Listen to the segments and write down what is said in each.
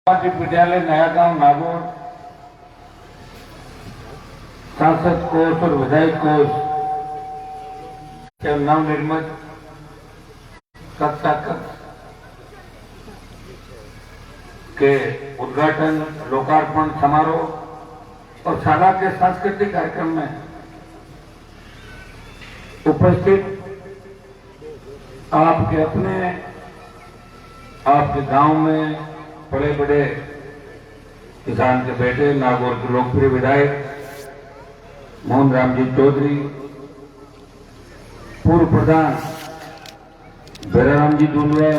प्राथमिक विद्यालय नया गांव नागौर सांसद कोष और विधायक कोष के नवनिर्मित कक्षा के उद्घाटन, लोकार्पण समारोह और शाला के सांस्कृतिक कार्यक्रम में उपस्थित आपके अपने आपके गांव में बड़े बड़े किसान के बेटे, नागौर के लोकप्रिय विधायक मोहन राम जी चौधरी, पूर्व प्रधान बेराराम जी दूनवर,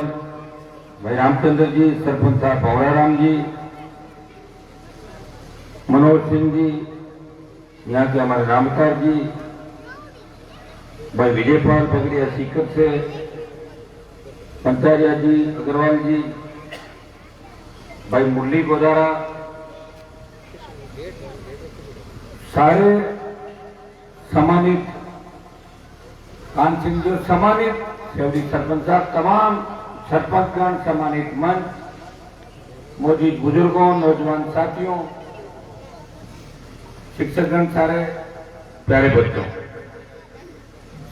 भाई रामचंद्र जी, सरपंच साहब भवराराम जी, मनोज सिंह जी, यहाँ के हमारे रामकार जी, भाई विजयपाल पगड़िया सीकर से, पंचारिया जी, अग्रवाल जी, भाई मुरली गोदारा, सारे सम्मानित कान सिंह जो सम्मानित सेवरी सरपंच साहब, तमाम सरपंचगण, सम्मानित मंच, मौजूद बुजुर्गों, नौजवान साथियों, शिक्षकगण, सारे प्यारे बच्चों,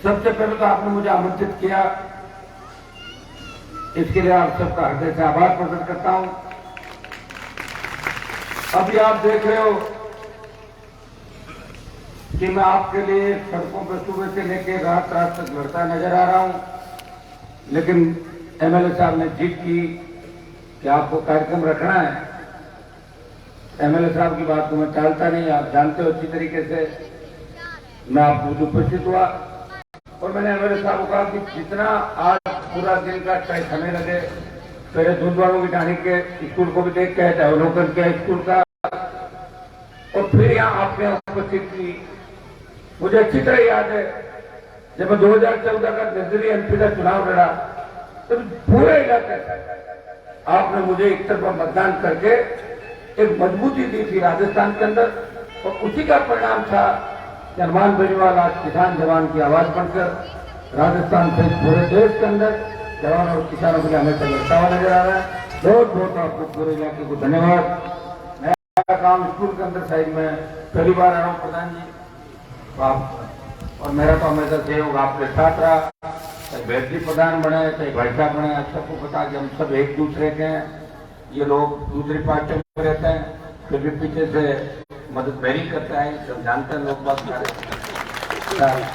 सबसे पहले तो आपने मुझे आमंत्रित किया, इसके लिए आप सबका हृदय से आभार प्रकट करता हूं। अभी आप देख रहे हो कि मैं आपके लिए सड़कों पर सुबह से लेकर रात तक लड़ता नजर आ रहा हूं, लेकिन एमएलए साहब ने जिद की कि आपको कार्यक्रम रखना है। एमएलए साहब की बात को मैं टालता नहीं, आप जानते हो अच्छी तरीके से। मैं आपको उपस्थित हुआ और मैंने एमएलए साहब को कहा कि जितना आज पूरा दिन का चाहे समय लगे, पहले दूधवालों की टाणी के स्कूल को भी देख के, चाहे अवलोकन के स्कूल का, और फिर यहाँ आपने उपस्थित की। मुझे अच्छी तरह याद है जब मैं 2014 का निर्दलीय एमपी का चुनाव लड़ा तो पूरे इलाके आपने मुझे एक तरफा मतदान करके एक मजबूती दी थी राजस्थान के अंदर, और उसी का परिणाम था कि हनुमान बेनीवाल आज किसान जवान की आवाज बनकर राजस्थान से पूरे देश के अंदर जवान और किसानों के लिए हमेशा लड़ता हुआ नजर आ रहा है। बहुत बहुत आपको पूरे इलाके को धन्यवाद। नया काम स्कूल के अंदर साइड में पहली बार आ रहा हूँ प्रधान जी, आप और मेरा तो हमेशा सहयोग आपके साथ रहा, चाहे बैटरी प्रधान बने, चाहे भाई साहब बने, आप सबको पता कि हम सब एक दूसरे के हैं। ये लोग दूसरी पार्टियों में रहते हैं, फिर भी पीछे से मदद मेरी करता है, सब जानते हैं लोग बात कर।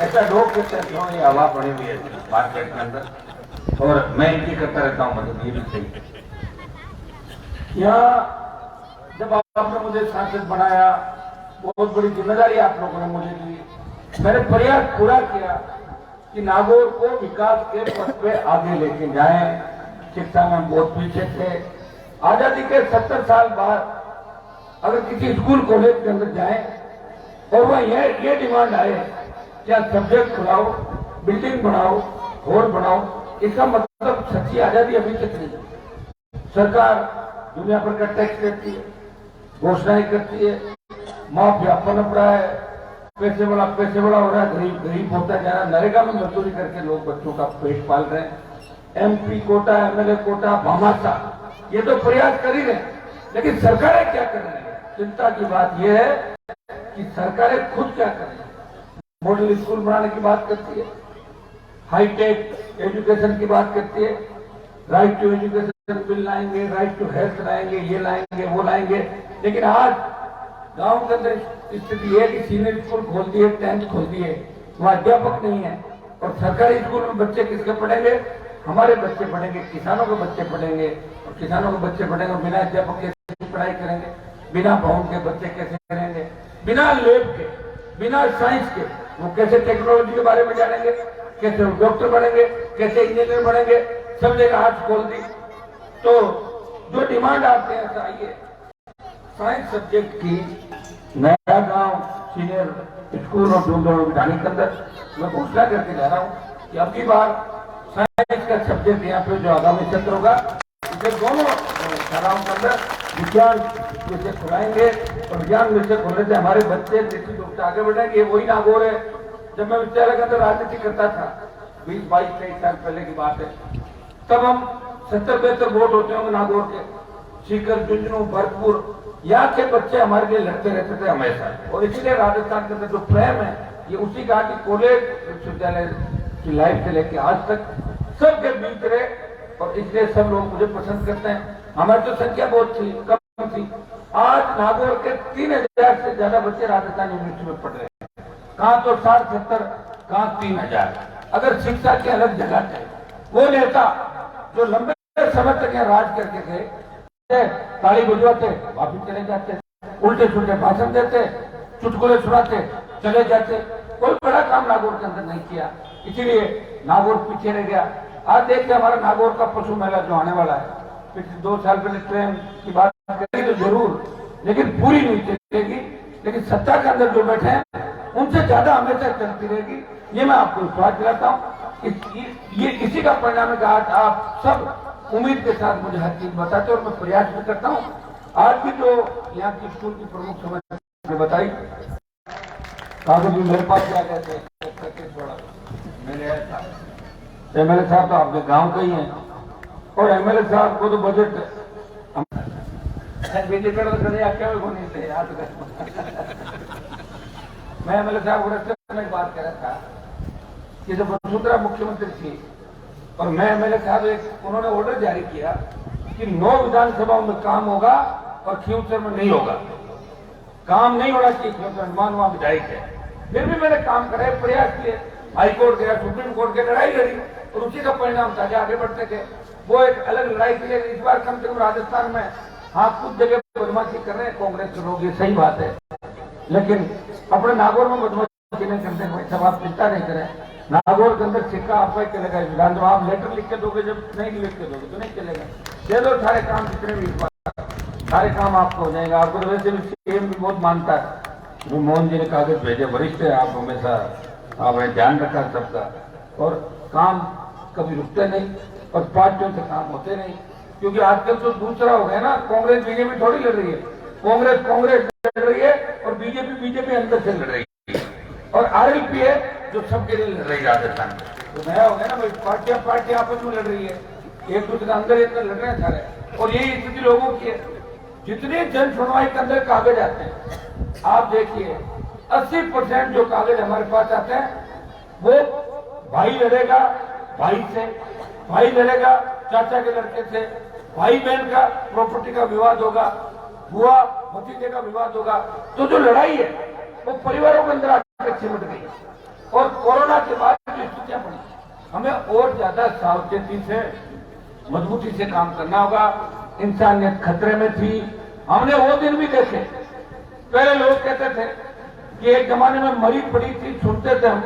ऐसा लोग कहते हैं क्यों ये हवा पड़ी हुई है मार्केट के अंदर, और मैं इनकी करता रहता हूँ मदद, ये भी सही। यहाँ जब आपने मुझे सांसद बनाया, बहुत बड़ी जिम्मेदारी आप लोगों ने मुझे दी, मैंने प्रयास पूरा किया कि नागौर को विकास के पथ पे आगे लेके जाएं। शिक्षा में बहुत पीछे थे। आजादी के 70 साल बाद अगर किसी स्कूल कॉलेज के अंदर जाएं और वह ये डिमांड आए क्या सब्जेक्ट खुलाओ, बिल्डिंग बनाओ, हॉल बनाओ, इसका मतलब सच्ची आजादी अभी तक नहीं है। सरकार दुनिया भर का टैक्स देती है, घोषणाएं करती है, माफिया पनप रहा है, पैसे वाला हो रहा है, गरीब गरीब होता जा रहा है, नरेगा में मजदूरी करके लोग बच्चों का पेट पाल रहे हैं। एमपी कोटा, एमएलए कोटा, भामाशा, ये तो प्रयास कर ही रहे, लेकिन सरकारें क्या कर रही है? चिंता की बात यह है कि सरकारें खुद क्या कर रही है। मॉडल स्कूल बनाने की बात करती है, हाईटेक एजुकेशन की बात करती है, राइट टू एजुकेशन बिल लाएंगे, राइट टू हेल्थ लाएंगे, ये लाएंगे, वो लाएंगे, लेकिन आज गांव के अंदर स्थिति है कि सीनियर स्कूल खोल दिए, 10th खोल दिए, वहाँ अध्यापक नहीं है, और सरकारी स्कूल में बच्चे किसके पढ़ेंगे? हमारे बच्चे पढ़ेंगे, किसानों के बच्चे पढ़ेंगे, और किसानों के बच्चे पढ़ेंगे और बिना अध्यापक के पढ़ाई करेंगे, बिना भवन के बच्चे कैसे करेंगे, बिना लैब के, बिना साइंस के वो कैसे टेक्नोलॉजी के बारे में जानेंगे, कैसे डॉक्टर बनेंगे, कैसे इंजीनियर बनेंगे? सब जगह हाथ खोल दी। तो जो डिमांड आपके यहाँ से आई है साइंस सब्जेक्ट की, नया गांव सीनियर स्कूल और दूधवालों की टाणी के अंदर मैं घोषणा करके जा रहा हूँ कि अब की बार साइंस का सब्जेक्ट यहाँ पे जो आगामी सत्र होगा, इसे दोनों शालाओं के अंदर विज्ञान विषय खुलाएंगे, और विज्ञान विषय खोलने से हमारे बच्चे निश्चित रूप से आगे बढ़ेंगे। वही नागौर है, जब मैं विद्यालय के अंदर राजनीति करता था 20-22-23 साल पहले की बात है, तब हम 70-72 वोट होते होंगे नागौर के, सीकर झुंझुनू भरतपुर, यहाँ के बच्चे हमारे लिए लड़ते रहते थे हमेशा। और इसीलिए राजस्थान के अंदर जो प्रेम है ये उसी का कि कॉलेज विश्वविद्यालय की लाइफ से लेकर आज तक सबके बीच रहे, और इसलिए सब लोग मुझे पसंद करते हैं। हमारी तो संख्या बहुत थी, कम थी। आज नागौर के 3000 से ज्यादा बच्चे राजस्थान यूनिवर्सिटी में पढ़ रहे हैं। कहाँ तो 60-70, कहाँ 3000। अगर शिक्षा की अलग जगह थे, वो नेता जो लंबे समय तक यहाँ राज करके थे, ताली बजवाते वापिस चले जाते, उल्टे सुलटे भाषण देते, चुटकुले सुनाते चले जाते, कोई बड़ा काम नागौर के अंदर नहीं किया। इसीलिए नागौर पीछे रह गया। आज देखिए हमारा नागौर का पशु मेला जो आने वाला है, पिछले 2 साल पहले ट्रेन की बात करेगी तो जरूर, लेकिन पूरी नहीं चलेगी। लेकिन सत्ता के अंदर जो बैठे हैं उनसे ज्यादा हमेशा चलती रहेगी, ये मैं आपको विश्वास दिलाता हूँ। ये इसी का परिणाम है कि आज आप सब उम्मीद के साथ मुझे हर चीज बताते और मैं प्रयास भी करता हूँ। आज भी जो यहाँ की स्कूल की प्रमुख समस्या बताई, कागज भी मेरे पास क्या कहते हैं, एमएलए साहब तो आपके गांव के ही हैं, और एमएलए साहब को तो बजट मैं एमएलए साहब को रस्ते में बात कर रहा था कि जब वसुंधरा मुख्यमंत्री थी और मैं एमएलए साहब, उन्होंने ऑर्डर जारी किया कि 9 विधानसभाओं में काम होगा और खींवसर में नहीं होगा। काम नहीं होना चाहिए खींवसर, अनुमान वहां विधायक है। फिर भी मैंने काम कराए, प्रयास किए, हाईकोर्ट गया, सुप्रीम कोर्ट की लड़ाई लड़ी, और उसी का परिणाम था कि आगे बढ़ते थे। वो एक अलग लड़ाई के लिए इस बार कम से कम राजस्थान में हाँ कुछ जगह बदमाशी कर रहे हैं कांग्रेस के लोग, ये सही बात है, लेकिन अपने नागौर में बदमाशी नहीं करते कोई, सब आप चिंता नहीं करें। नागौर के अंदर सिक्का आपका ही चलेगा। विधानसभा आप लेटर लिख के दोगे, जब नहीं लिख के दोगे तो नहीं चलेगा। दे दो सारे काम, जितने भी इस बार सारे काम आपको हो जाएगा। आपको तो वैसे भी सीएम भी बहुत मानता है, जो मोहन जी ने कागज भेजे, वरिष्ठ है आप, हमेशा आपने ध्यान रखा सबका, और काम कभी रुकते नहीं और पार्टियों से काम होते नहीं। क्योंकि आजकल तो दूसरा हो गया ना, कांग्रेस बीजेपी थोड़ी लड़ रही है, कांग्रेस लड़ रही है और बीजेपी अंदर से लड़ रही है, और आरएलपी है जो सबके लिए लड़ रही है राजस्थान में। तो नया हो गया ना भाई, पार्टी आपस में लड़ रही है, एक दूसरे के अंदर लड़ रहे हैं सारे। और यही स्थिति लोगों की है। जितने जन सुनवाई के अंदर कागज आते हैं, आप देखिए 80% जो कागज हमारे पास आते हैं वो भाई लड़ेगा भाई से, भाई लड़ेगा चाचा के लड़के से, भाई बहन का प्रॉपर्टी का विवाद होगा, बुआ भतीजे का विवाद होगा। तो जो लड़ाई है वो परिवारों के अंदर आकर सिमट गई। और कोरोना के बाद जो स्थितियां बनी, हमें और ज्यादा सावचेती से, मजबूती से काम करना होगा। इंसानियत खतरे में थी, हमने वो दिन भी देखे। पहले लोग कहते थे कि एक जमाने में मरी पड़ी थी, सुनते थे हम,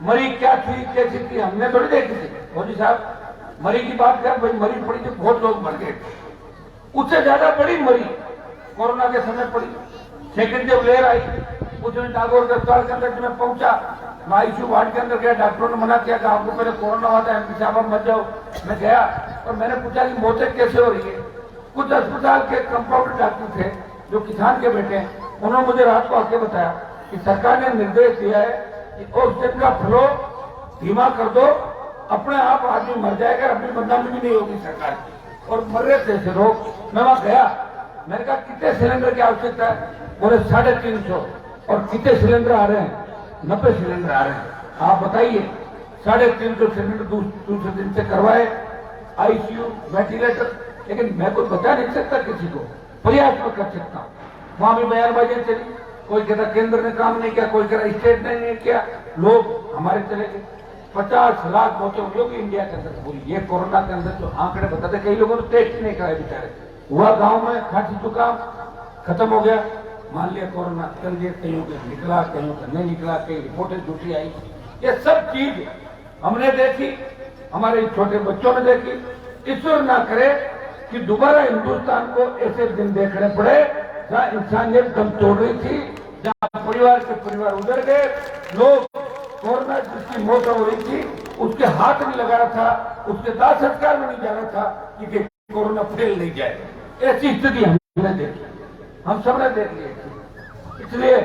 मरी क्या थी कैसी थी, हमने थोड़ी देखी थी। मोदी साहब मरी की बात कर, भाई मरी पड़ी थी, बहुत लोग मर गए। उससे ज्यादा बड़ी मरी कोरोना के समय पड़ी। सेकंड जब लेयर आई, उसमें नागौर के अस्पताल के अंदर मैं पहुंचा, मैं आईसीयू वार्ड के अंदर गया, डॉक्टरों ने मना किया कि आपको पहले कोरोना हुआ था, एमपी साहब मत जाओ। मैं गया और मैंने पूछा कि मौतें कैसे हो रही है। कुछ अस्पताल के कंपाउंडर डॉक्टर थे जो किसान के बेटे हैं, उन्होंने मुझे रात को आके बताया कि सरकार ने निर्देश दिया है कि ऑक्सीजन का फ्लो धीमा कर दो, अपने आप आदमी मर जाएगा, अपनी बदनामी भी नहीं होगी सरकार की। और मर रहे थे लोग। मैं वहां गया, मैंने कहा कितने सिलेंडर की आवश्यकता है, बोले 350। और कितने सिलेंडर आ रहे हैं, 90 सिलेंडर आ रहे हैं। आप बताइए, 350 सिलेंडर दूसरे दिन से करवाए, आईसीयू वेंटिलेटर। लेकिन मैं कोई बता नहीं सकता किसी को, प्रयास में कर सकता हूँ। वहां भी बयानबाजी चली, कोई कहता केंद्र ने काम नहीं किया, कोई कहता स्टेट ने नहीं किया, लोग हमारे चले गए। 50 लाख मौतें हुई होगी इंडिया के अंदर पूरी। ये कोरोना के अंदर जो आंकड़े बताते, कई लोगों ने टेस्ट नहीं कराया बेचारे, हुआ गांव में खांसी जुकाम, खत्म हो गया, मान लिया कोरोना चल गया, कहीं का निकला, कहीं का नहीं निकला, कहीं रिपोर्टें झूठी आई। ये सब चीज हमने देखी, हमारे छोटे बच्चों ने देखी। ईश्वर ना करे कि दोबारा हिंदुस्तान को ऐसे दिन देखने पड़े जहाँ इंसानियत दम तोड़ रही थी, जहाँ परिवार के परिवार उधर गए, लोग कोरोना जिसकी मौत हो रही थी उसके हाथ नहीं लगा रहा था, उसके दाह संस्कार में नहीं जाना था कि कोरोना फैल नहीं जाए। ऐसी स्थिति हमने देखी, हम सबने देख ली। इसलिए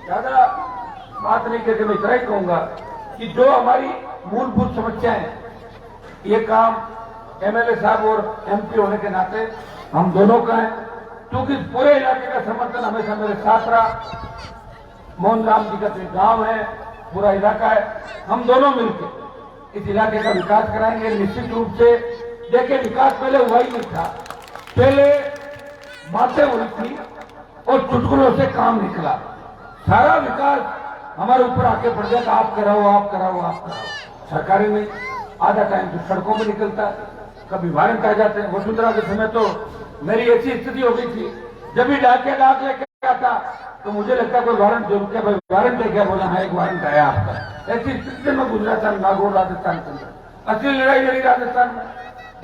ज्यादा बात नहीं करके मैं इतना ही कहूंगा कि जो हमारी मूलभूत समस्याएं, ये काम एमएलए साहब और एमपी होने के नाते हम दोनों का है, क्योंकि पूरे इलाके का समर्थन हमेशा मेरे साथ रहा। मोहन राम जी का जो गांव है, पूरा इलाका है, हम दोनों मिलकर इस इलाके का विकास कराएंगे निश्चित रूप से। देखिए, विकास पहले हुआ ही नहीं था, पहले बातें हुई थी और चुटकुलों से काम निकला। सारा विकास हमारे ऊपर आके पड़ गया कि आप कराओ, आप कराओ, आप कराओ। सरकारें नहीं, आधा टाइम तो सड़कों में निकलता है, कभी वारंट आ जाते हैं। वसुंधरा के समय तो मेरी ऐसी स्थिति हो गई थी, जब भी डाक लेके आता तो मुझे लगता कोई वारंट जरूर क्या, भाई वारंट है क्या? बोला हाँ, एक वारंट आया आपका। ऐसी स्थिति से मैं गुजरा था नागौर राजस्थान के अंदर। असली लड़ाई लड़ी राजस्थान में,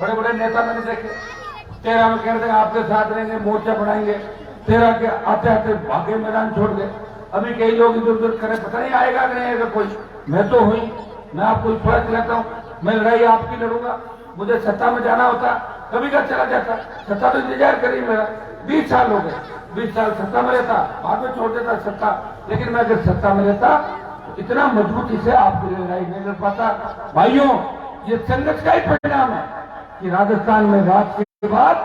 बड़े बड़े नेता मैंने देखे। 13 में कह रहे थे आपके साथ रहेंगे, मोर्चा बनाएंगे। 13 के आते आते भागे मैदान छोड़ गए। अभी कई लोग इधर उधर करें, पता नहीं आएगा कि नहीं आएगा कोई। मैं तो हुई, मैं आपको विश्वास दिलाता हूँ, मैं लड़ाई आपकी लड़ूंगा। मुझे सत्ता में जाना होता कभी का चला जाता, सत्ता तो इंतजार करी मेरा। 20 साल हो गए, 20 साल सत्ता में रहता, बाद में छोड़ देता सत्ता। लेकिन मैं अगर सत्ता में रहता तो इतना मजबूती से आपके लिए लड़ाई नहीं लड़ पाता। भाइयों, ये संघर्ष का ही परिणाम है कि राजस्थान में रात के बाद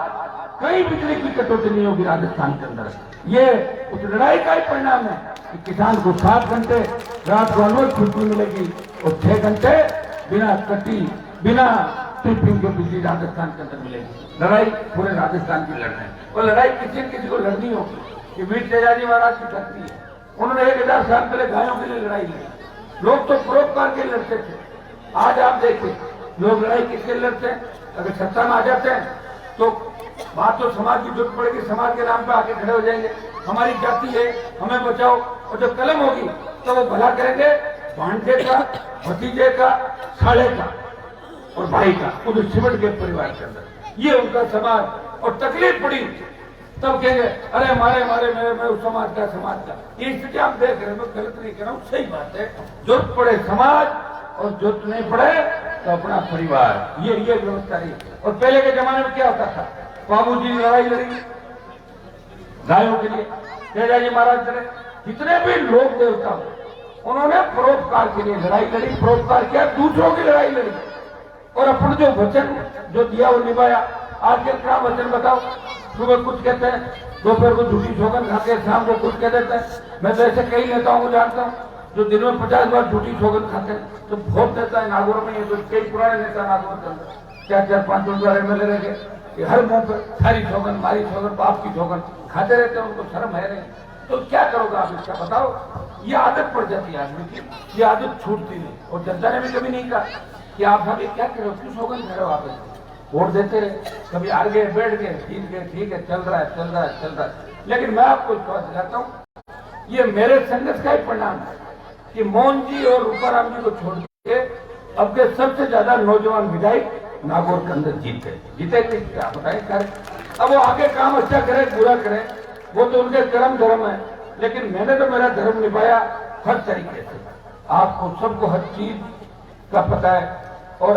कई बिजली की कटौती नहीं होगी राजस्थान के अंदर। ये उस लड़ाई का ही परिणाम है कि किसान को 7 घंटे रात को अनवरत छुट्टी मिलेगी और 6 घंटे बिना कटी, बिना ट्रिपिंग के बिजली राजस्थान के अंदर मिलेगी। लड़ाई पूरे राजस्थान की लड़ना है, और लड़ाई किसी न किसी को लड़नी होगी। ये वीर तेजाजी महाराज की धरती है, उन्होंने 1000 साल पहले गायों के लिए लड़ाई लड़ी। लोग तो परोपकार के लड़ते थे। आज आप देखिए, लोग लड़ाई किसके लड़ते हैं? अगर सत्ता में आ जाते हैं तो बात तो समाज की जरूरत पड़ेगी, समाज के नाम पे आके खड़े हो जाएंगे, हमारी जाति है, हमें बचाओ। और जब कलम होगी तो वो भला करेंगे भांजे का, भतीजे का, साले का और भाई का, उधर सिमट के परिवार के अंदर। ये उनका समाज। और तकलीफ पड़ी तब कहेंगे अरे हमारे हमारे मेरे उस समाज का। ये स्थिति आप देख रहे हैं, मैं गलत नहीं कर रहा हूँ, सही बात है। जरूरत पड़े समाज और जरूरत नहीं पड़े तो अपना परिवार, ये व्यवस्था रही। और पहले के जमाने में क्या होता था? बाबूजी ने लड़ाई लड़ी गायों के लिए, तेजाजी महाराज चले, जितने भी लोग देवता उन्होंने परोपकार के लिए लड़ाई लड़ी, परोपकार किया, दूसरों की लड़ाई लड़ी और अपना जो वचन जो दिया वो निभाया। आज के क्या वचन बताओ? सुबह कुछ कहते हैं, दोपहर को झूठी सौगंध खाते हैं, शाम को कुछ कह देते हैं। मैं तो ऐसे कई नेताओं को जानता हूँ जो दिन में 50 बार झूठी सौगंध खाते हैं। तो भोग देता है नागौर में, ये तो कई पुराने नेता नागौर के अंदर 4-5 बार एमएलए रह गए, ये हर मुंह पर सारी सौगंध, मारी सौगंध, बाप की सौगंध खाते रहते हैं। उनको शर्म है नहीं, तो क्या करोगे आप इसका? बताओ। ये आदत पड़ जाती है आदमी की, ये आदत छूटती नहीं। और जनता ने भी कभी नहीं कहा कि आप अभी क्या करो, क्यों सौगंध करो? आप वोट देते रहे, कभी हार गए, बैठ गए, ठीक है, चल रहा है। लेकिन मैं आपको विश्वास दिलाता हूँ, ये मेरे संघर्ष का ही परिणाम है कि मोहन जी और रूपाराम जी को छोड़ के अब के सबसे ज्यादा नौजवान विधायक नागौर के अंदर जीते क्या बताए कर। अब वो आगे काम अच्छा करे बुरा करे, वो तो उनके धर्म है, लेकिन मैंने तो मेरा धर्म निभाया हर तरीके से। आपको सबको हर चीज का पता है, और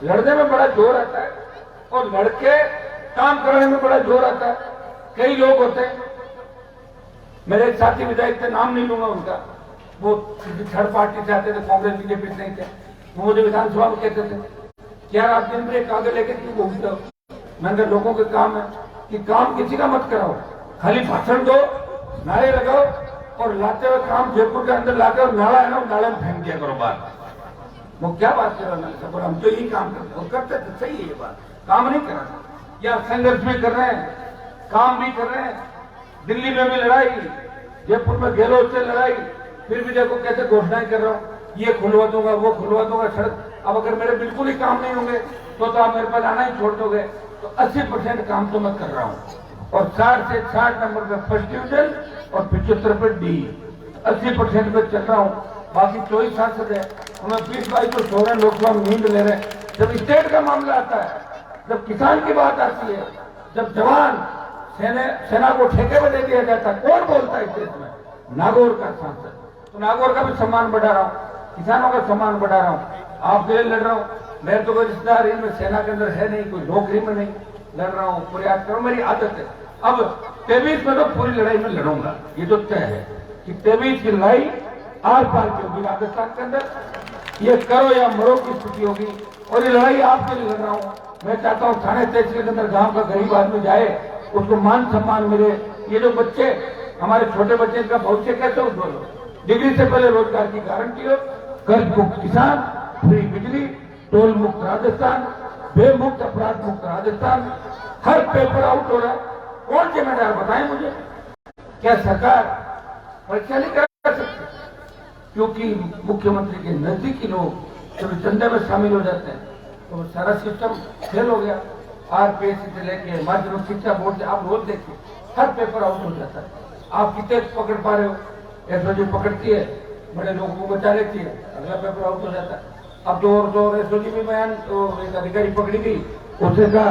लड़ने में बड़ा जोर आता है और लड़के काम करने में बड़ा जोर आता है। कई लोग होते हैं, मेरे एक साथी विधायक थे, नाम नहीं लूंगा उनका, वो थर्ड पार्टी से आते थे, कांग्रेस बीजेपी से नहीं थे। वो मुझे विधानसभा में कहते थे क्या आप दिन में एक आगे लेके क्यों घूमते हो? मैंने लोगों के काम है कि काम किसी का मत कराओ, खाली भाषण दो, नारे लगाओ और लाते हुए काम जयपुर के अंदर लाते और नाला है ना, नाले में फेंक दिया करो। बात वो क्या बात कर रहा है? हम तो यही काम करते और करते थे, सही है ये बात, काम नहीं कर रहा। या संघर्ष भी कर रहे हैं, काम भी कर रहे हैं। दिल्ली में भी लड़ाई, जयपुर में गहलोत से लड़ाई, फिर भी देखो कैसे घोषणाएं कर रहा हूँ, ये खुलवा दूंगा, वो खुलवा दूंगा सड़क। अब अगर मेरे बिल्कुल ही काम नहीं होंगे तो आप मेरे पास आना ही छोड़ दोगे। तो 80% काम तो मैं कर रहा हूँ और 60 से 60 नंबर पे फर्स्ट डिवीजन और 75 पे डी, 80% पे चल रहा हूँ। बाकी 24 सांसद है, उन्हें 20-22 तो सो रहे लोकसभा में नींद ले रहे। जब स्टेट का मामला आता है, जब किसान की बात आती है, जब जवान सेना को ठेके में दे दिया जाता है, कौन बोलता है इस देश में? नागौर का सांसद। तो नागौर का भी सम्मान बढ़ा रहा हूँ, किसानों का सम्मान बढ़ा रहा हूँ, आपके लिए लड़ रहा हूँ। मेरे तो कोई रिश्तेदार इनमें सेना के अंदर है नहीं, कोई नौकरी में नहीं, लड़ रहा हूँ, प्रयास करो, मेरी आदत है। अब 23 में तो पूरी लड़ाई में लड़ूंगा, ये तो तय है कि 23 की लड़ाई आर पार की होगी राजस्थान के अंदर। ये करो या मरो की स्थिति होगी और ये लड़ाई आपके लिए लड़ रहा हूँ। मैं चाहता हूँ थाने तहसील के अंदर गांव का गरीब आदमी जाए, उसको मान सम्मान मिले। ये जो बच्चे हमारे छोटे बच्चे, इनका भविष्य कैसे उज्जवल हो? डिग्री से पहले रोजगार की गारंटी हो, कर्ज मुक्त किसान, फ्री बिजली, टोल मुक्त राजस्थान, बेमुक्त अपराध मुक्त राजस्थान, हर पेपर आउट हो रहा है। कौन जिम्मेदार बताएं मुझे? क्या सरकार परीक्षा नहीं करा सकती? क्योंकि मुख्यमंत्री के नजदीकी लोग जब चंदे में शामिल हो जाते हैं तो सारा सिस्टम फेल हो गया। आरपीएससी से लेके माध्यमिक शिक्षा बोर्ड से आप रोज देखिए, हर पेपर आउट हो जाता है। आप कितने पकड़ पा रहे हो? एसओजी पकड़ती है, बड़े लोगों को बचा लेती है, अगला पेपर आउट हो जाता है। अब तो एसओजी में बयान तो एक अधिकारी पकड़ी गई, उससे का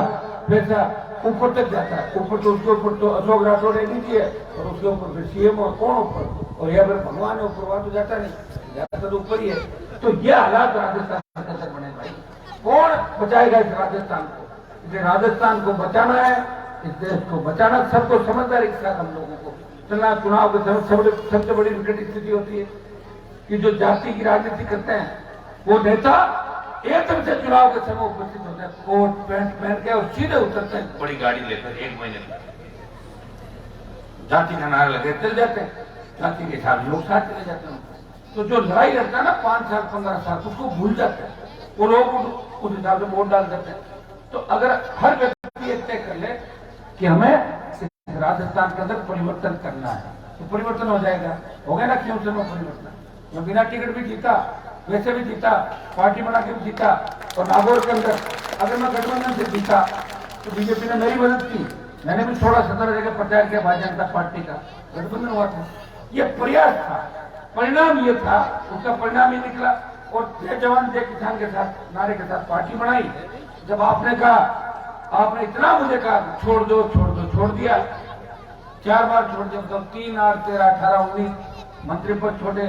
पैसा ऊपर तक जाता है, ऊपर तो उसके ऊपर तो अशोक राठौड़ नीति है और उसके ऊपर फिर सीएम और कौन ऊपर, और या फिर भगवान है ऊपर, वहां तो जाता नहीं, जाता तो ऊपर ही है। तो ये हालात राजस्थान के अंदर बने भाई। कौन बचाएगा इस राजस्थान को? इसे राजस्थान को बचाना है, इस देश को बचाना, सबको समझदारी के साथ हम लोगों को चलना। चुनाव के समय सबसे बड़ी विकट स्थिति होती है कि जो जाति की राजनीति करते हैं वो नेता एकदम से चुनाव के समय उपस्थित होते हैं, कोट पैंट पहन के और सीधे उतरते हैं बड़ी गाड़ी लेकर, 1 महीने तक जाति का नारा लगे चल जाते हैं, जाति के साथ लोग साथ चले जाते हैं। तो जो लड़ाई लड़ता है ना 5 साल 15 साल, उसको भूल जाते हैं वो लोग, उस हिसाब से वोट डाल देते हैं। तो अगर हर व्यक्ति तय कर ले कि हमें राजस्थान के अंदर परिवर्तन करना है तो परिवर्तन हो जाएगा। हो गया ना क्यों से परिवर्तन? मैं बिना टिकट भी जीता, वैसे भी जीता, पार्टी बना के भी जीता, और नागौर के अंदर अगर मैं गठबंधन से जीता तो बीजेपी ने मेरी मदद की, मैंने भी थोड़ा 17 जगह प्रचार किया भारतीय जनता पार्टी का, गठबंधन हुआ था। ये प्रयास था, परिणाम ये था, उसका परिणाम ही निकला। और जय जवान जय किसान के साथ नारे के साथ पार्टी बनाई। जब आपने कहा, आपने इतना मुझे कहा छोड़ दो छोड़ दो, छोड़ दिया, 4 बार छोड़ दिया, मतलब 3, 8, 13, 18, 19 मंत्री पद छोड़े,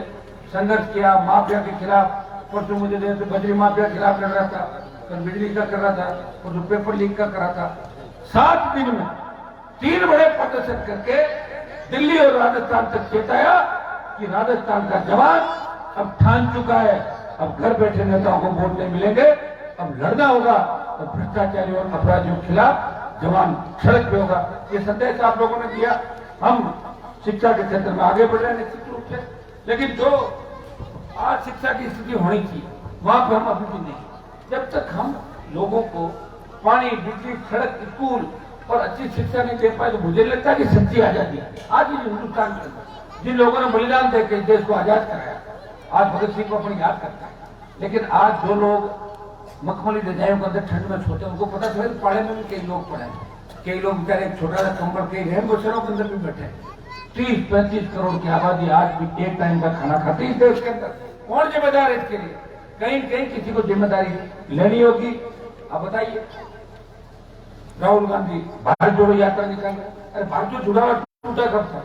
संघर्ष किया माफिया के खिलाफ। परसों मुझे देते बजरी माफिया के खिलाफ लड़ रहा था, कल बिजली का कर रहा था, और जो पेपर लीक का कर रहा था। 7 दिन में 3 बड़े प्रदर्शन करके दिल्ली और राजस्थान तक चेताया कि राजस्थान का जवान अब ठान चुका है, अब घर बैठे नेताओं को वोट नहीं मिलेंगे, अब लड़ना होगा, तो भ्रष्टाचारी और अपराधियों के खिलाफ जवान सड़क पे होगा। ये संदेश आप लोगों ने दिया। हम शिक्षा के क्षेत्र में आगे बढ़ रहे हैं निश्चित रूप से, लेकिन जो आज शिक्षा की स्थिति होनी थी वहां पर हम अभी भी नहीं। जब तक हम लोगों को पानी, बिजली, सड़क, स्कूल और अच्छी शिक्षा नहीं दे पाए तो मुझे लगता है कि सच्ची आजादी आज ही हिंदुस्तान के अंदर जिन लोगों ने बलिदान देकर देश को आजाद कराया, आज भगत सिंह को अपनी याद करता है। लेकिन आज जो लोग मखमली रजाइयों के अंदर ठंड में सोते हैं, उनको पता चले पाड़े में भी कई लोग पड़े हैं, कई लोग बेचारे छोटा सा कंबल के रहन बसेरों के अंदर भी बैठे हैं। 30-35 करोड़ की आबादी आज भी एक टाइम का खाना खाती है इस देश के अंदर। कौन जिम्मेदार है इसके लिए? कहीं कहीं किसी को जिम्मेदारी लेनी होगी। आप बताइए, राहुल गांधी भारत जोड़ो यात्रा निकाल रहे, अरे भारत जो जुड़ा हुआ टूटा कब था?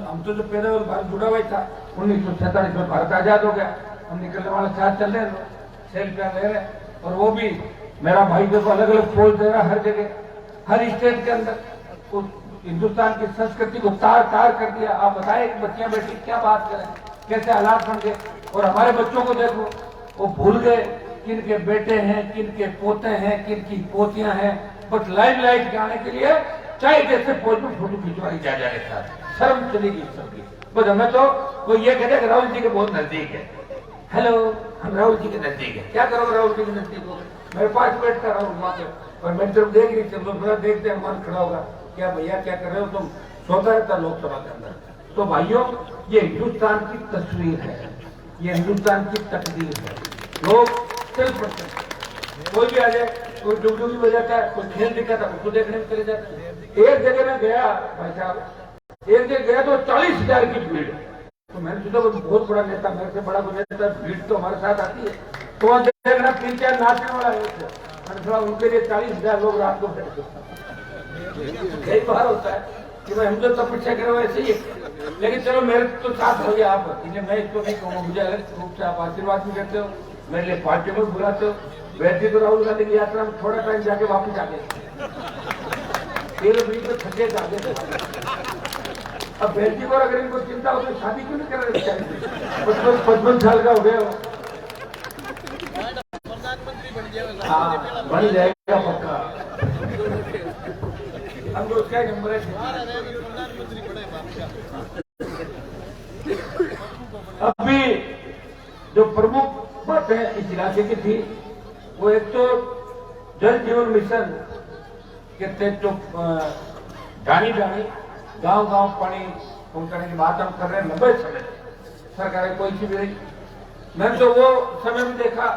हम तो जो पैदा हुआ भारत जुड़ा हुआ ही था। 1947 में भारत आजाद हो गया, हम निकलने वाले साथ चल रहे हैं, सेल्फ ले रहे, और वो भी मेरा भाई देखो अलग अलग पोल दे रहा हर जगह, हर स्टेट के अंदर। तो हिंदुस्तान की संस्कृति को तार तार कर दिया। आप बताएं, बच्चियां बेटी क्या बात करें, कैसे हालात बन गए। और हमारे बच्चों को देखो, वो भूल गए किन के बेटे हैं, किन के पोते हैं, किन की पोतियां हैं। बस लाइट के आने के लिए चाहे जैसे पोज में फोटो खिंचवाई जा के साथ शर्म चलेगी सबकी। बस हमें तो कोई ये कहते हैं राहुल जी के बहुत नजदीक है, हेलो हम राहुल जी के नजदीक है, क्या करो राहुल जी के नजदीक हो? मेरे पास बैठता राहुल वहां पे, और मैं जब देख रही थी तो देखते हैं मन खड़ा होगा, क्या भैया क्या कर रहे हो तुम? सोता रहता लोकसभा के अंदर। तो भाइयों, ये हिंदुस्तान की तस्वीर है, ये हिंदुस्तान की तकदीर है। लोग चल पड़ते हैं, कोई भी आ जाए, कोई डुगडुगी बजाता है, कोई खेल दिखाता है, उसको देखने में चले जाते हैं। एक जगह में गया भाई साहब, एक जगह गया तो 40,000 की भीड़। तो मैंने सोचा कोई बहुत बड़ा नेता, मेरे से बड़ा कोई नेता, भीड़ तो हमारे साथ आती है। तो वहां देखना 3-4 नाचने वाला है, मैंने थोड़ा उनके लिए 40,000 लोग रात को बैठे। कई बार होता है कि भाई हम जो तपस्या करें वैसे ही, लेकिन चलो मेरे तो साथ हो गया आप, इसलिए मैं इसको नहीं कहूँगा। मुझे अलग रूप से आप आशीर्वाद भी करते हो, मेरे लिए पार्टी में बुलाते हो। वैसे तो राहुल गांधी की यात्रा में थोड़ा टाइम जाके वापस आ गए, तो थके जाते। अब बेटी को अगर इनको चिंता हो तो शादी क्यों नहीं कर रहे? 55 साल का हो गया, बन जाएगा। पक्का। हम लोग क्या नंबर है। अभी जो प्रमुख बातें इस इलाके की थी वो एक तो जल जीवन मिशन के तहत जो ढाणी गांव पानी पहुंचाने की बात हम कर रहे हैं। लंबे समय सरकारें कोई सी भी रही। मैंने तो वो समय में देखा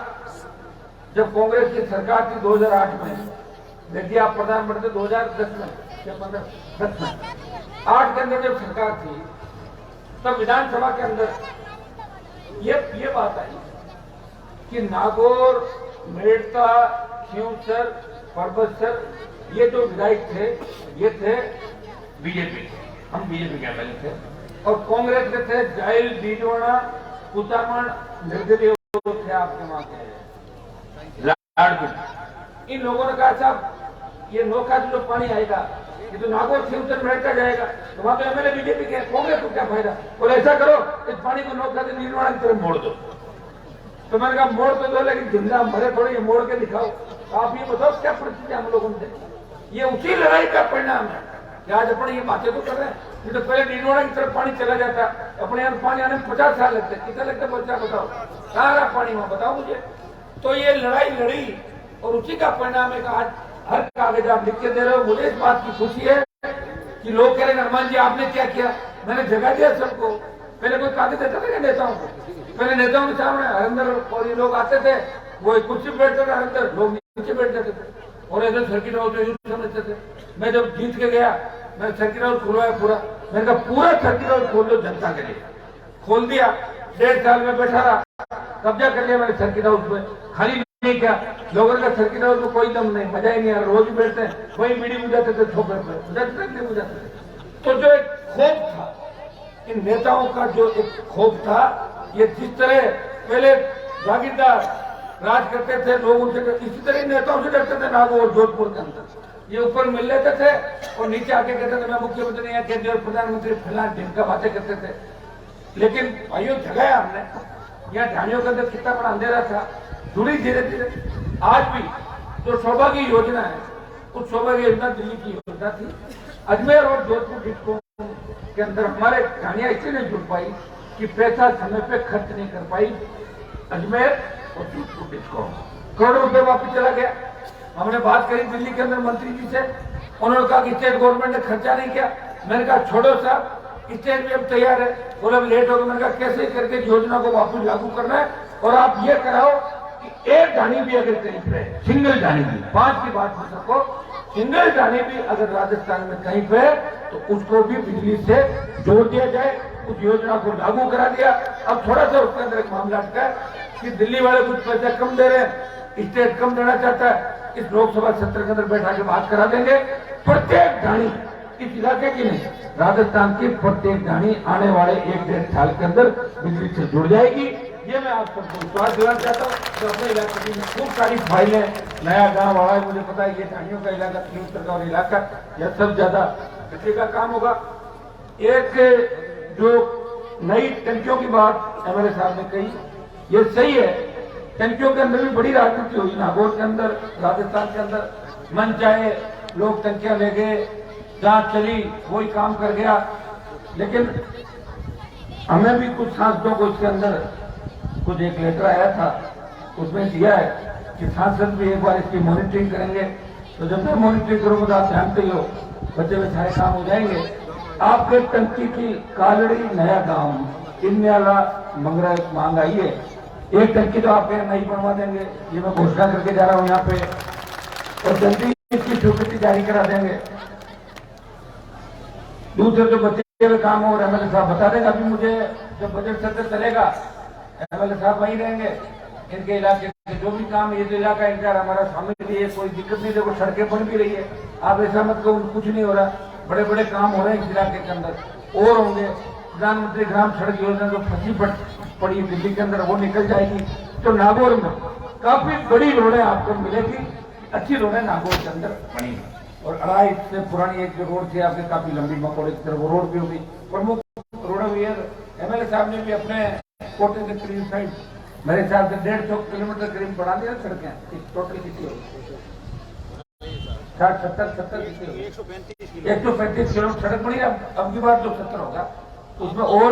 जब कांग्रेस की सरकार थी 2008 में। देखिए आप प्रधानमंत्री 2010 में या 10 में 8 के अंदर जब सरकार थी तब विधानसभा के अंदर ये बात आई कि नागौर, मेड़ता, खियूसर, परबतसर ये जो विधायक थे ये थे बीजेपी, हम बीजेपी के एमएलए थे, और कांग्रेस के थे जाइल, बीजवाड़ा, कुचामण, निर्दलीय थे आपके वहां के लाडपुर। इन लोगों ने कहा साहब ये नौका जो पानी आएगा ये तो नागौर, खियूसर, मेड़ता जाएगा, तो वहां तो एमएलए बीजेपी के, कांग्रेस को क्या फायदा। और ऐसा करो इस पानी को नौका से निर्माण की तरफ मोड़ दो। तो मैंने कहा मोड़ तो दो लेकिन जिंदा मरे थोड़ी, ये मोड़ के दिखाओ। आप ये बताओ क्या परिस्थिति हम लोगों से। ये उसी लड़ाई का परिणाम है कि आज अपन ये बातें तो कर रहे हैं। नहीं तो पहले निर्माण की तरफ पानी चला जाता, अपने यहाँ पानी आने में 50 साल लगते। कितना लगता बच्चा बताओ, कहाँ रहा पानी वहां बताओ मुझे। तो ये लड़ाई लड़ी और उसी का परिणाम है कि आज हर कागज आप लिख के दे रहे हो। मुझे इस बात की खुशी है कि लोग कह रहे हनुमान जी आपने क्या किया। मैंने जगह दिया सबको। पहले कोई कागज देता था नेताओं को, पहले नेताओं के सामने हरिंदर और ये लोग आते थे, वो कुर्सी पे बैठते थे, हरिंदर लोग नीचे बैठ जाते थे और इधर सर्किट हाउस समझते थे। मैं जब जीत के गया मैंने सर्किट हाउस खुलवाया पूरा। मैंने कहा पूरा सर्किट हाउस खोल दो जनता के लिए। खोल दिया, 1.5 साल में बैठा रहा, कब्जा कर लिया मैंने सर्किट हाउस में। खाली नहीं क्या लोगों का सर्किट हाउस में कोई दम नहीं, मजा ही नहीं आ रहा। रोज बैठते हैं, वही बीड़ी बुझाते थे, ठोकर पे बुझाते थे। तो जो एक खौफ था इन नेताओं का, जो एक खौफ था, ये जिस तरह पहले जागीरदार राज करते थे लोग उनसे, इसी तरह नेताओं से डरते थे। नागौर, जोधपुर के अंदर ये ऊपर मिल लेते थे और नीचे आके कहते थे मैं मुख्यमंत्री या केंद्रीय प्रधानमंत्री फैला जिनका बातें करते थे। लेकिन भाइयों जगाया हमने, यहाँ ढाणियों के अंदर कितना बड़ा अंधेरा था, जुड़ी धीरे धीरे। आज भी जो सौभाग्य योजना है उस सौभाग्य योजना दिल्ली की योजना थी। अजमेर और जोधपुर डिस्को के अंदर हमारे ढाणियां इसलिए नहीं जुड़ पाई कि पैसा समय पे खर्च नहीं कर पाई। अजमेर और जोधपुर डिस्को करोड़ों रुपए वापस चला गया। हमने बात करी दिल्ली के अंदर मंत्री जी से, उन्होंने कहा कि स्टेट गवर्नमेंट ने खर्चा नहीं किया। मैंने कहा छोड़ो साहब, स्टेट भी अब तैयार है। बोले अब लेट हो गया। मैंने कहा कैसे करके योजना को वापस लागू करना है और आप ये कराओ कि एक ढाणी भी अगर कहीं पे, सिंगल ढाणी भी, 5 की बात हो सको, सिंगल ढाणी भी अगर राजस्थान में कहीं पे तो उसको भी बिजली से जोड़ दिया जाए। उस योजना को लागू करा दिया। अब थोड़ा सा उसके अंदर एक मामला अटका है कि दिल्ली वाले कुछ पैसे कम दे रहे हैं, स्टेट कम देना चाहता है। इस लोकसभा सत्र के अंदर बैठा के बात करा देंगे। प्रत्येक ढाणी, इस इलाके की नहीं, राजस्थान की प्रत्येक ढाणी आने वाले 1-1.5 साल के अंदर बिजली से जुड़ जाएगी। ये मैं आप सबको विश्वास दिलाना चाहता हूँ। तो अपने इलाके में खूब सारी फाइलें, नया गांव वाला है, मुझे पता है ये ढाणियों का इलाका, खियूसर का और इलाका, यह सब ज्यादा बिजली का काम होगा। एक जो नई टंकियों की बात एमएलए साहब ने कही, ये सही है। टंकियों के अंदर भी बड़ी राजनीति हुई नागौर के अंदर, राजस्थान के अंदर। मन चाहे लोग टंकियां ले गए, जहां चली वही काम कर गया। लेकिन हमें भी कुछ सांसदों को इसके अंदर कुछ एक लेटर आया था, उसमें दिया है कि सांसद भी एक बार इसकी मॉनिटरिंग करेंगे। तो जब मैं मॉनिटरिंग करूंगा तो आप जानते ही हो बच्चे में सारे काम हो जाएंगे। आपके टंकी की कालड़ी, नया गांव, इन्याला, मंगरा मांग आई है। एक टंकी तो आप नहीं बनवा देंगे, ये मैं घोषणा करके जा रहा हूं यहाँ पे, और जल्दी इसकी स्वीकृति जारी करा देंगे। दूसरे जो बच्चे हुए काम हो, एमएलए साहब बता देंगे। अभी मुझे जब बजट सत्र चलेगा एमएलए साहब वहीं रहेंगे। इनके इलाके के जो भी काम, ये जो इलाका इनका हमारा शामिल भी है, कोई दिक्कत नहीं। देखो सड़कें बन भी रही है, आप ऐसा मत कहो कुछ नहीं हो रहा। बड़े बड़े काम हो रहे हैं इस इलाके के अंदर और होंगे। प्रधानमंत्री ग्राम सड़क योजना जो फंसी पड़ी दिल्ली के अंदर, वो निकल जाएगी। तो नागौर में काफी बड़ी रोडें आपको मिलेगी, अच्छी रोडें नागौर के अंदर बनी। और अड़ाई से पुरानी एक जो रोड थी आपकी काफी लंबी मकोड़े की तरफ, वो रोड भी होगी। प्रमुख रोड हुई है। एमएलए साहब ने भी अपने कोटे के करीब साइड मेरे हिसाब से 150 किलोमीटर करीब बढ़ा दिया सड़कें टोटल किसी। 60-70 135 किलोमीटर सड़क बनी। अब की बार जो 70 होगा उसमें और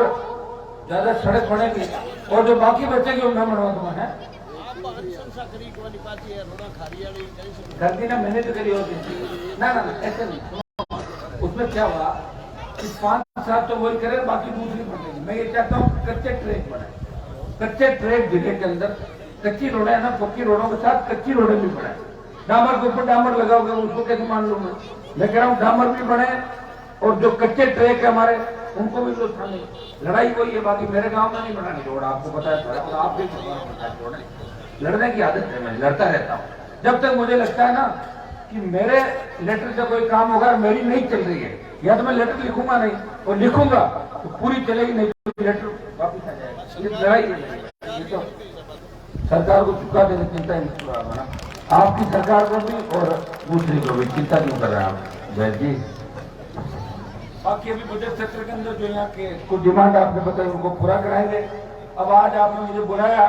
ज्यादा सड़क बनेगी और जो बाकी बचेगी वो मैं बनवा दूंगा है। कर दी ना मैंने तो करी होती ना ना ऐसे नहीं। उसमें क्या हुआ कि 5 साल तो वही करे बाकी दूसरी बनेगी। मैं ये चाहता हूँ कच्चे ट्रैक बनाए, कच्चे ट्रैक जिले के अंदर कच्ची रोडें है ना, पक्की रोडों के साथ कच्ची रोडें भी बनाए। डामर के ऊपर डामर लगाओगे उसको कैसे मान लूँ मैं कह रहा हूँ डामर भी बने और जो कच्चे ट्रैक है हमारे उनको भी तो थाने। लड़ाई कोई है, बाकी मेरे गांव में नहीं बनानी रोड, आपको पता है और आप भी लड़ने की आदत है, मैं लड़ता रहता हूँ। जब तक मुझे लगता है ना कि मेरे लेटर से कोई काम होगा, मेरी नहीं चल रही है, या तो मैं लेटर लिखूंगा नहीं और लिखूंगा तो पूरी चलेगी, नहीं तो लेटर वापिस आ जाएगा। ये लड़ाई है, तो सरकार को चुका देने चिंता ही नहीं, आपकी सरकार को भी और दूसरी को भी चिंता क्यों कर रहे हैं आप जय जी। बाकी अभी बजट सत्र के अंदर जो यहाँ के कुछ डिमांड आपने बताई उनको पूरा कराएंगे। अब आज आपने मुझे बुलाया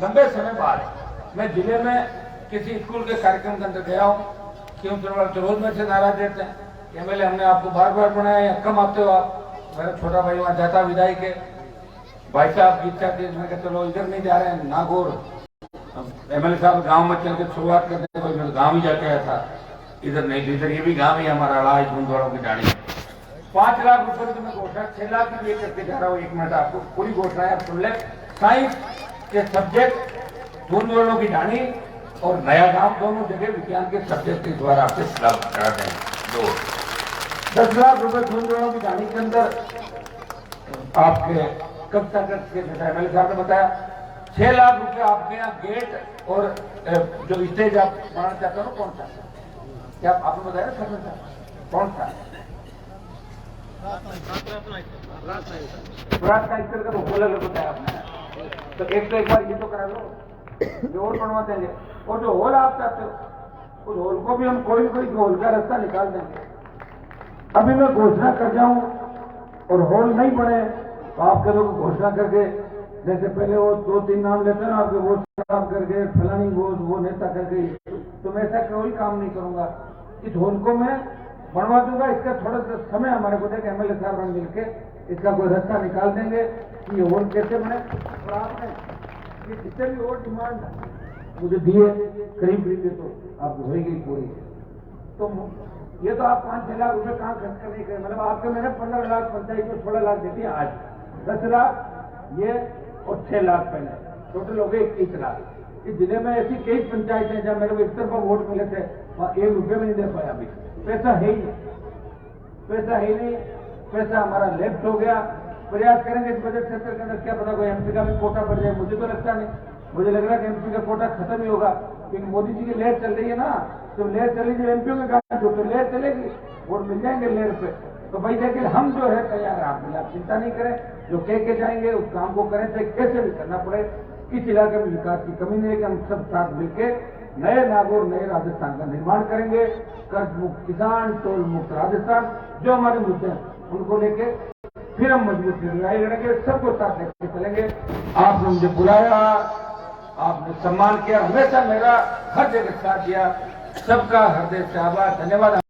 लंबे समय बाद, मैं जिले में किसी स्कूल के कार्यक्रम के अंदर गया हूँ, क्यों रोज मेरे से नाराज रहते हैं एमएलए हमने आपको बार बार बनाया या कम आते हो आप। मेरा छोटा भाई वहाँ जाता विदाई के भाई साहब की इच्छा थी, मैं चलो इधर नहीं जा रहे हैं नागौर, एमएलए साहब गांव में चल के शुरुआत करते थे, मैं गांव ही जाके आया था, इधर नहीं इधर ये भी गांव ही हमारा अड़ाई झुंझुनवाड़ों की डाणी। 5 लाख रुपए की मैं घोषणा 6 लाख की भी करके जा रहा हूँ। 1 मिनट आपको पूरी घोषणा है, आप सुन ले। साइंस के सब्जेक्ट झुंझुनवाड़ों की डाणी और नया गांव दोनों जगह विज्ञान के सब्जेक्ट के द्वारा आपसे उपलब्ध करा दें। 10 लाख रुपए झुंझुनवाड़ों की डाणी के अंदर आपके कब तक के एमएलए साहब ने बताया। 6 लाख रुपए आपके यहाँ गेट और जो स्टेज आप बनाना चाहते हो कौन सा, क्या आपने बताया सरपंच साहब कौन सा का तो बोला बताया आपने, तो एक बार ये तो करा लो जो और बनवा देंगे। और जो होल आप चाहते हो उस होल को भी हम कोई होल का रास्ता निकाल देंगे। अभी मैं घोषणा कर जाऊं और होल नहीं बने तो आप लोग घोषणा करके, जैसे पहले वो 2-3 नाम लेते हैं ना आपके, वो साफ करके फलानी वो नेता करके, तो मैं ऐसा कोई काम नहीं करूंगा। इस होल को मैं बनवा दूंगा, इसका थोड़ा सा समय हमारे को देगा, एमएलए साहब हम मिलके इसका कोई रास्ता निकाल देंगे कि ये होल कैसे बने। और आपने ये जितने भी और डिमांड मुझे दिए करीब तो आपको होगी पूरी, तो ये तो आप 5-6 लाख रुपए कहाँ खर्च करने के, मतलब आपके मैंने 15 लाख पंचायत को 16 लाख देती है आज, 10 लाख ये और 6 लाख पहले, टोटल हो गए 21 लाख। इस जिले में ऐसी कई पंचायतें जहाँ मेरे को एक तरफा वोट मिले थे वहाँ 1 रुपये में नहीं दे पाया। अभी पैसा है ही नहीं, पैसा है ही नहीं, पैसा हमारा लेफ्ट हो गया। प्रयास करेंगे इस बजट सत्र के अंदर, क्या पता कोई एमपी का भी कोटा बढ़ जाए, मुझे तो लगता नहीं, मुझे लग रहा है कि एमपी का कोटा खत्म ही होगा, क्योंकि मोदी जी की लहर चल रही है ना, तो लहर चली जो एमपीओ के काम जो तो लहर चलेगी, वोट मिल जाएंगे लहर पे। तो भाई देखिए हम जो है तैयार है, आप चिंता नहीं करें, जो कह के जाएंगे उस काम को करें, चाहे कैसे भी करना पड़े। इस इलाके में विकास की कमी नहीं है कि हम सब साथ मिलकर नए नागौर नए राजस्थान का निर्माण करेंगे। कर्ज मुक्त किसान, टोल मुक्त राजस्थान, जो हमारे मुद्दे हैं उनको लेके फिर हम मजबूत लड़ाई लड़ेंगे, सबको साथ लेके चलेंगे। आपने मुझे बुलाया, आपने सम्मान किया, हमेशा मेरा हर जगह साथ दिया, सबका हृदय से आभार, धन्यवाद।